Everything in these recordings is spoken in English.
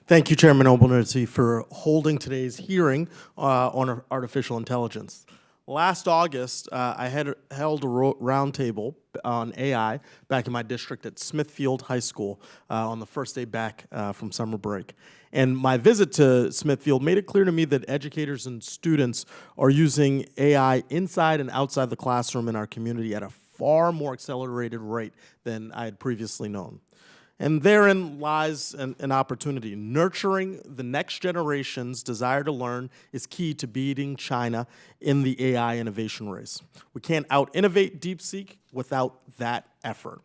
Thank you, Chairman Obolnarzi, for holding today's hearing on artificial intelligence. Last August, I had held a roundtable on AI back in my district at Smithfield High School on the first day back from summer break. And my visit to Smithfield made it clear to me that educators and students are using AI inside and outside the classroom in our community at a far more accelerated rate than I had previously known. And therein lies an opportunity. Nurturing the next generation's desire to learn is key to beating China in the AI innovation race. We can't out-innovate DeepSeek without that effort.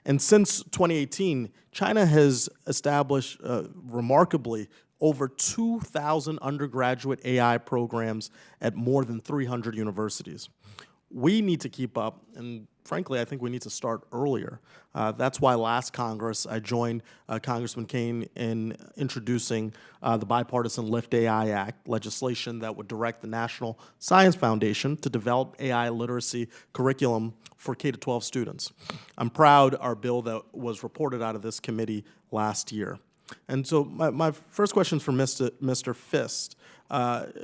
And since 2018, China has established, remarkably, over 2,000 undergraduate AI programs at more than 300 universities. We need to keep up, and frankly, I think we need to start earlier. That's why last Congress, I joined Congressman Kaine in introducing the bipartisan LIFT AI Act, legislation that would direct the National Science Foundation to develop AI literacy curriculum for K-12 students. I'm proud our bill that was reported out of this committee last year. And so my first question is for Mr. Fist.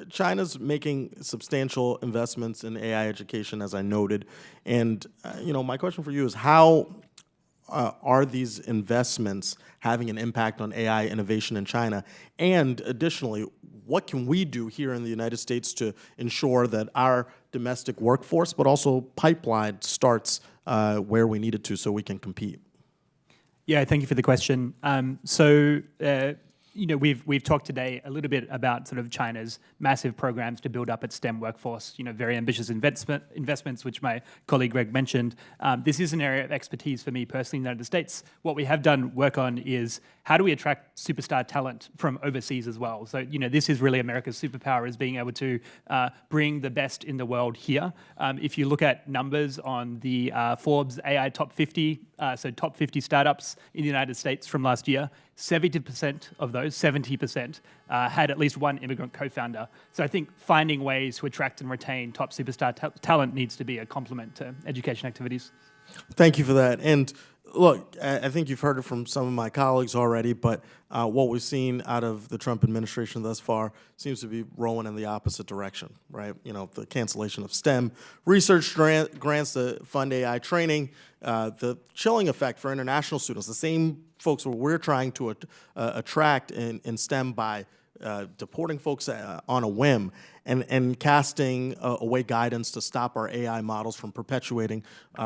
China's making substantial investments in AI education, as I noted, and my question for you is how are these investments having an impact on AI innovation in China? And additionally, what can we do here in the United States to ensure that our domestic workforce, but also pipeline, starts where we need it to so we can compete? Yeah, thank you for the question. We've talked today a little bit about sort of China's massive programs to build up its STEM workforce, very ambitious investments, which my colleague Greg mentioned. This is an area of expertise for me personally in the United States. What we have done work on is how do we attract superstar talent from overseas as well? So, this is really America's superpower, is being able to bring the best in the world here. If you look at numbers on the Forbes AI Top 50, so top 50 startups in the United States from last year, 70% of those, 70%, had at least one immigrant co-founder. So I think finding ways to attract and retain top superstar talent needs to be a complement to education activities. Thank you for that. And look, I think you've heard it from some of my colleagues already, but what we've seen out of the Trump administration thus far seems to be rolling in the opposite direction, right? The cancellation of STEM research grants to fund AI training, the chilling effect for international students, the same folks who we're trying to attract in STEM by deporting folks on a whim and casting away guidance to stop our AI models from perpetuating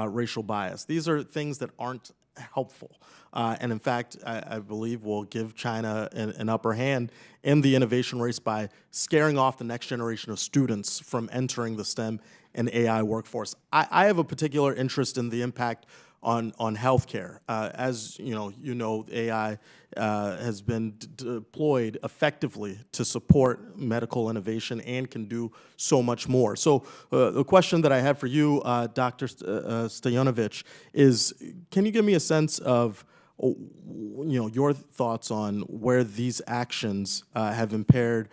racial bias. These are things that aren't helpful. And in fact, I believe will give China an upper hand in the innovation race by scaring off the next generation of students from entering the STEM and AI workforce. I have a particular interest in the impact on healthcare. As AI has been deployed effectively to support medical innovation and can do so much more. So the question that I have for you, Dr. Stoyanovich, is can you give me a sense of your thoughts on where these actions have impaired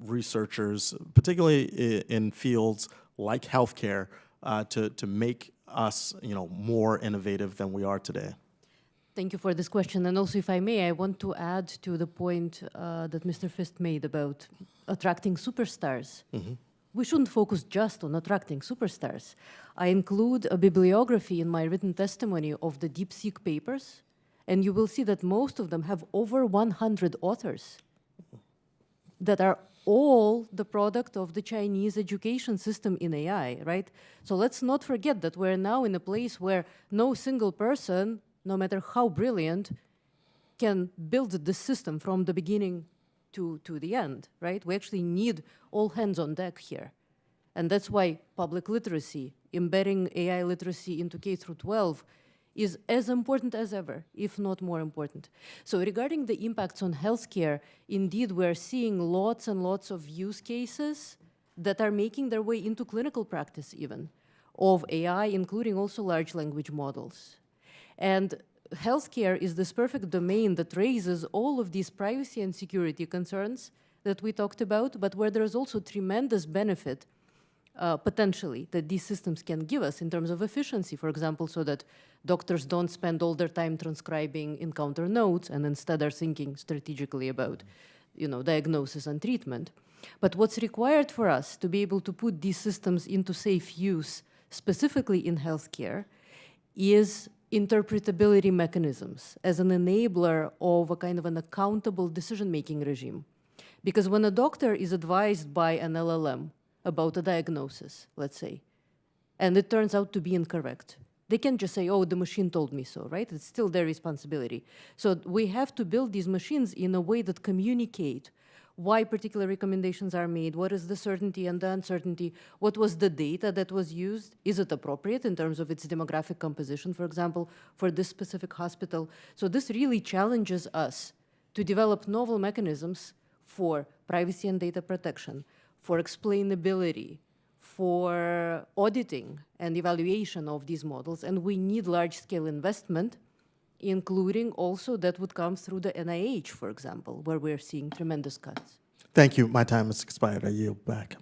researchers, particularly in fields like healthcare, to make us, more innovative than we are today? Thank you for this question. And also, if I may, I want to add to the point that Mr. Fist made about attracting superstars. Mm-hmm. We shouldn't focus just on attracting superstars. I include a bibliography in my written testimony of the DeepSeek papers, and you will see that most of them have over 100 authors that are all the product of the Chinese education system in AI, right? So let's not forget that we're now in a place where no single person, no matter how brilliant, can build the system from the beginning to the end, right? We actually need all hands on deck here. And that's why public literacy, embedding AI literacy into K through 12 is as important as ever, if not more important. So regarding the impacts on healthcare, indeed, we're seeing lots and lots of use cases that are making their way into clinical practice even, of AI, including also large language models. And healthcare is this perfect domain that raises all of these privacy and security concerns that we talked about, but where there is also tremendous benefit potentially that these systems can give us in terms of efficiency, for example, so that doctors don't spend all their time transcribing encounter notes and instead are thinking strategically about, diagnosis and treatment. But what's required for us to be able to put these systems into safe use, specifically in healthcare, is interpretability mechanisms as an enabler of a kind of an accountable decision-making regime. Because when a doctor is advised by an LLM about a diagnosis, let's say, and it turns out to be incorrect, they can't just say, oh, the machine told me so, right? It's still their responsibility. So we have to build these machines in a way that communicate why particular recommendations are made, what is the certainty and the uncertainty, what was the data that was used, is it appropriate in terms of its demographic composition, for example, for this specific hospital. So this really challenges us to develop novel mechanisms for privacy and data protection, for explainability, for auditing and evaluation of these models, and we need large-scale investment, including also that would come through the NIH, for example, where we're seeing tremendous cuts. Thank you. My time has expired. I yield back.